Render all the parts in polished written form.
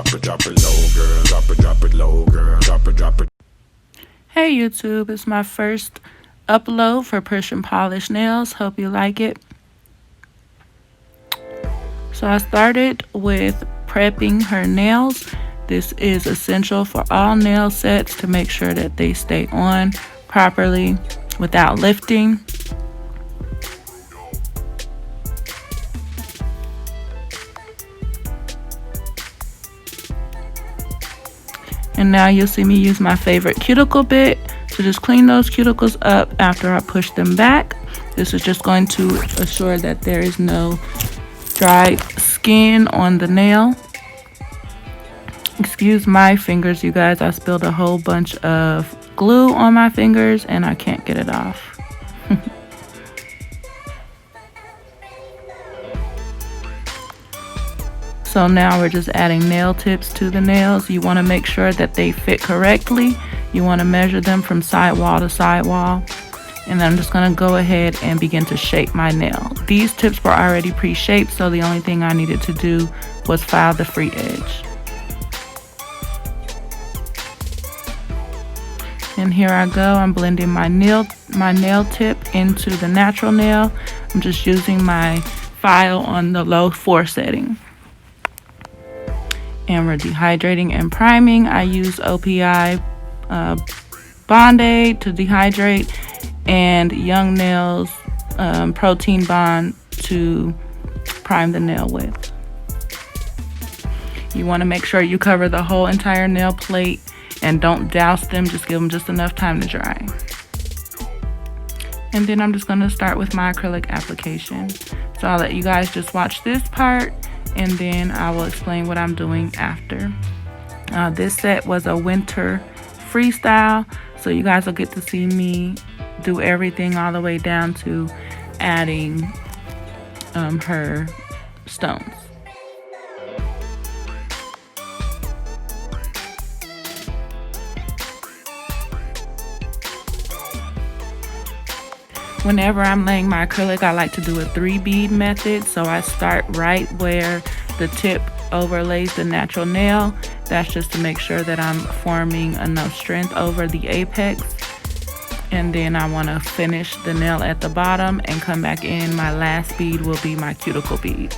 it low, girl. Drop it low, girl. Drop it. Hey YouTube, it's my first upload for Push and Polish Nails. Hope you like it. So I started with prepping her nails. This is essential for all nail sets to make sure that they stay on properly without lifting. And now you'll see me use my favorite cuticle bit to just clean those cuticles up after I push them back. This is just going to assure that there is no dry skin on the nail. Excuse my fingers, you guys. I spilled a whole bunch of glue on my fingers and I can't get it off. So now we're just adding nail tips to the nails. You want to make sure that they fit correctly. You want to measure them from sidewall to sidewall. And then I'm just going to go ahead and begin to shape my nail. These tips were already pre-shaped, so the only thing I needed to do was file the free edge. And here I go. I'm blending my nail tip into the natural nail. I'm just using my file on the low 4 setting. And we're dehydrating and priming. I use OPI Bond-Aid to dehydrate and Young Nails Protein Bond to prime the nail with. You want to make sure you cover the whole entire nail plate and don't douse them. Just give them just enough time to dry. And then I'm just going to start with my acrylic application. So I'll let you guys just watch this part, and then I will explain what I'm doing after. This set was a winter freestyle, so you guys will get to see me do everything all the way down to adding her stones. Whenever I'm laying my acrylic, I like to do a 3-bead method. So I start right where the tip overlays the natural nail. That's just to make sure that I'm forming enough strength over the apex. And then I want to finish the nail at the bottom and come back in. My last bead will be my cuticle bead.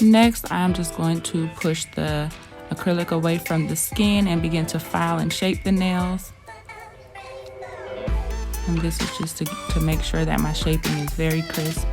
Next, I'm just going to push the acrylic away from the skin and begin to file and shape the nails. And this is just to make sure that my shaping is very crisp.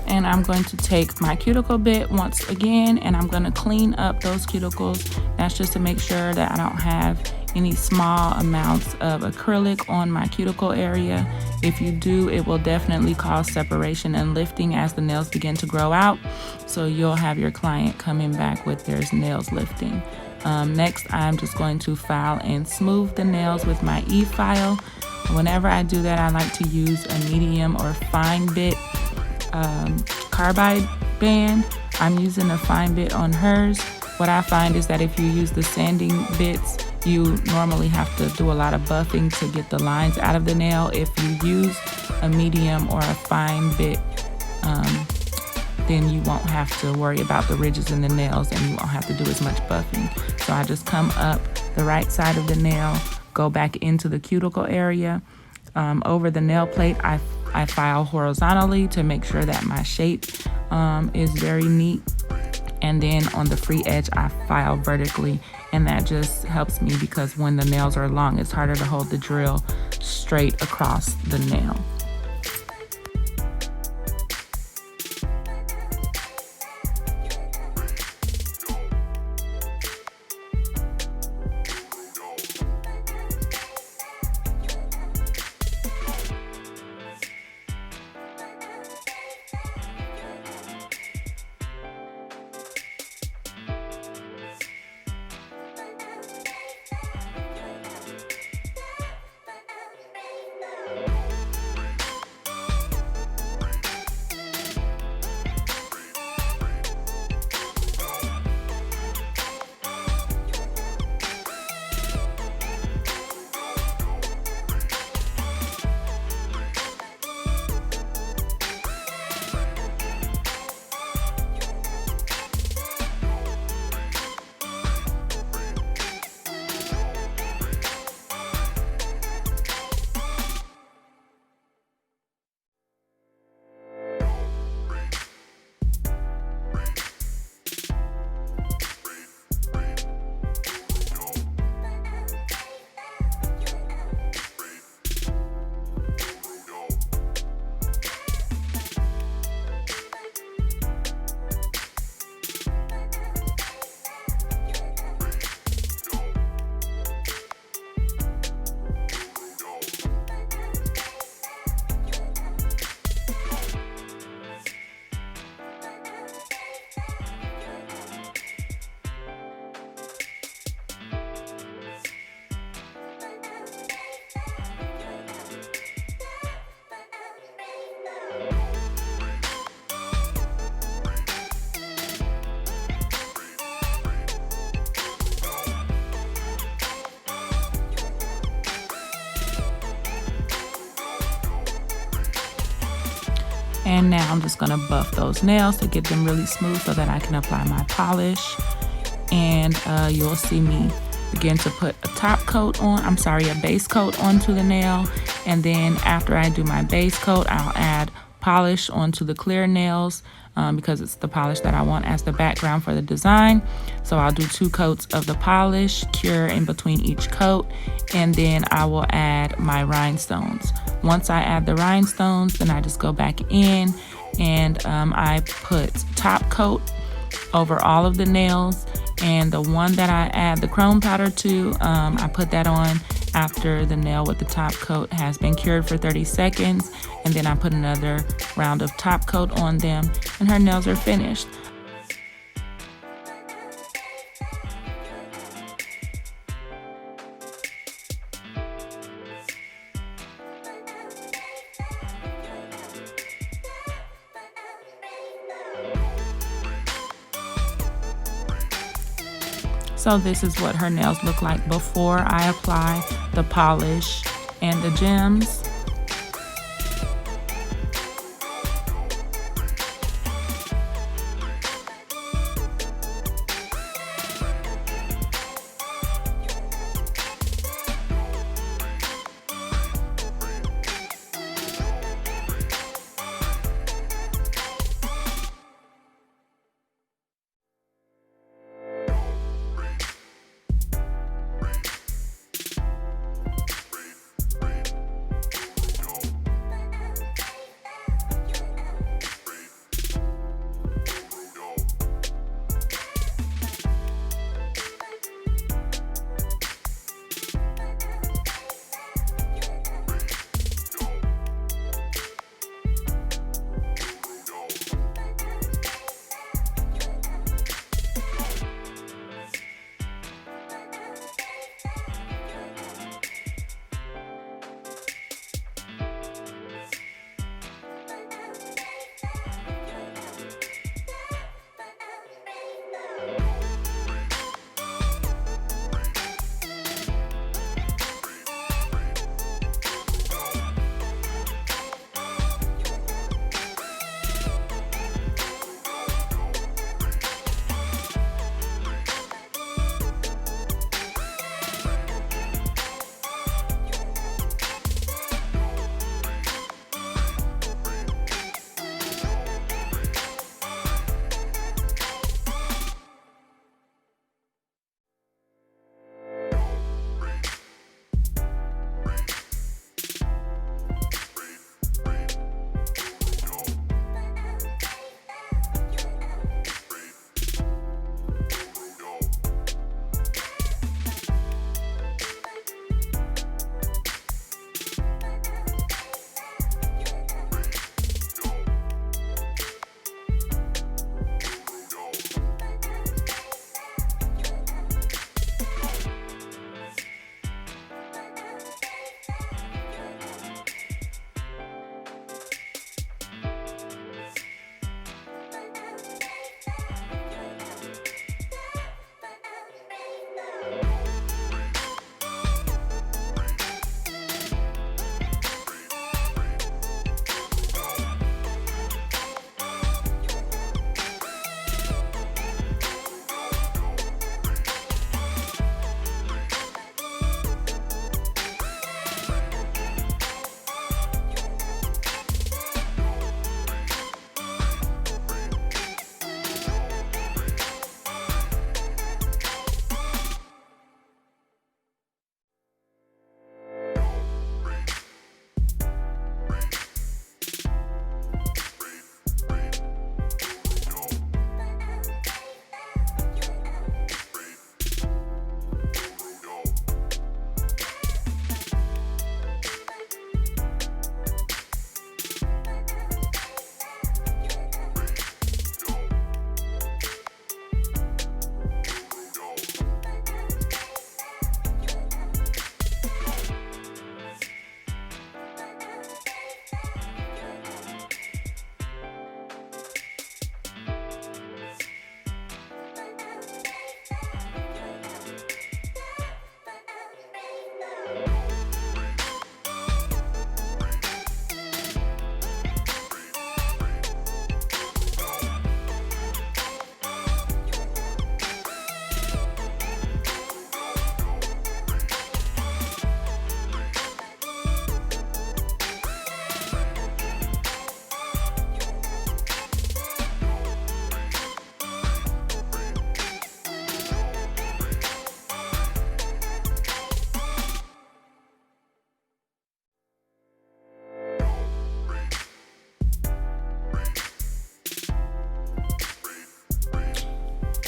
And I'm going to take my cuticle bit once again, and I'm going to clean up those cuticles. That's just to make sure that I don't have any small amounts of acrylic on my cuticle area. If you do, it will definitely cause separation and lifting as the nails begin to grow out. So you'll have your client coming back with their nails lifting. Next, I'm just going to file and smooth the nails with my E-file. Whenever I do that, I like to use a medium or fine bit carbide band. I'm using a fine bit on hers. What I find is that if you use the sanding bits, you normally have to do a lot of buffing to get the lines out of the nail. If you use a medium or a fine bit, then you won't have to worry about the ridges in the nails and you won't have to do as much buffing. So I just come up the right side of the nail, go back into the cuticle area. Over the nail plate, I file horizontally to make sure that my shape is very neat. And then on the free edge, I file vertically, and that just helps me because when the nails are long, it's harder to hold the drill straight across the nail. And now I'm just gonna buff those nails to get them really smooth so that I can apply my polish. And you'll see me begin to put a base coat onto the nail. And then after I do my base coat, I'll add polish onto the clear nails because it's the polish that I want as the background for the design. So I'll do 2 coats of the polish, cure in between each coat, and then I will add my rhinestones. Once I add the rhinestones, then I just go back in and I put top coat over all of the nails. And the one that I add the chrome powder to, I put that on after the nail with the top coat has been cured for 30 seconds. And then I put another round of top coat on them, and her nails are finished. So this is what her nails look like before I apply the polish and the gems.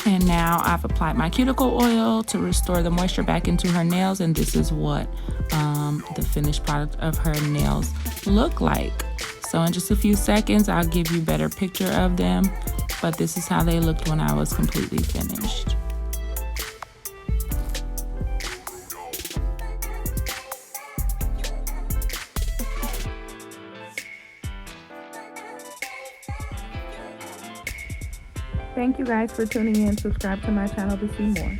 And now I've applied my cuticle oil to restore the moisture back into her nails, and this is what the finished product of her nails look like. So in just a few seconds, I'll give you a better picture of them, but this is how they looked when I was completely finished. Thank you guys for tuning in. Subscribe to my channel to see more.